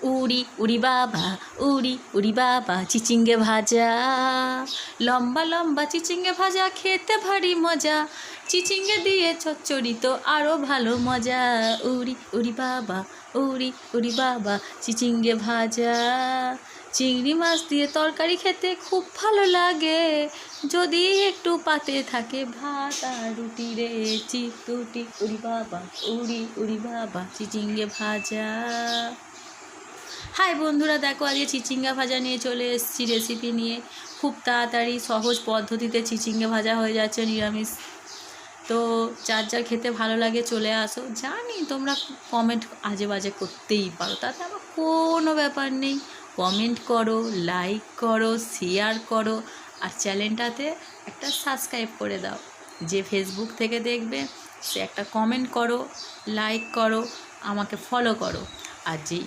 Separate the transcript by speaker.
Speaker 1: উড়ি উড়ি বাবা, উড়ি উড়ি বাবা, চিচিঙ্গে ভাজা। লম্বা লম্বা চিচিঙ্গে ভাজা, খেতে ভারী মজা। চিচিঙ্গে দিয়ে চচ্চড়ি তো আরও ভালো মজা। উড়ি উড়ি বাবা, উড়ি উড়ি বাবা, চিচিঙ্গে ভাজা। চিংড়ি মাছ দিয়ে তরকারি খেতে খুব ভালো লাগে, যদি একটু পাতে থাকে ভাত আর রুটি রে। চিকুটি উড়ি বাবা, উড়ি উড়ি বাবা, চিচিঙ্গে ভাজা। হাই বন্ধুরা, দেখো আজকে চিচিঙ্গা ভাজা নিয়ে চলে এসেছি রেসিপি নিয়ে। খুব তাড়াতাড়ি সহজ পদ্ধতিতে চিচিঙ্গা ভাজা হয়ে যাচ্ছে নিরামিষ। তো যার যার খেতে ভালো লাগে চলে আসো। জানি তোমরা কমেন্ট আজে বাজে করতেই পারো, তাতে আমার কোনো ব্যাপার নেই। কমেন্ট করো, লাইক করো, শেয়ার করো, আর চ্যানেলটাতে একটা সাবস্ক্রাইব করে দাও। যে ফেসবুক থেকে দেখবে সে একটা কমেন্ট করো, লাইক করো, আমাকে ফলো করো। আর যে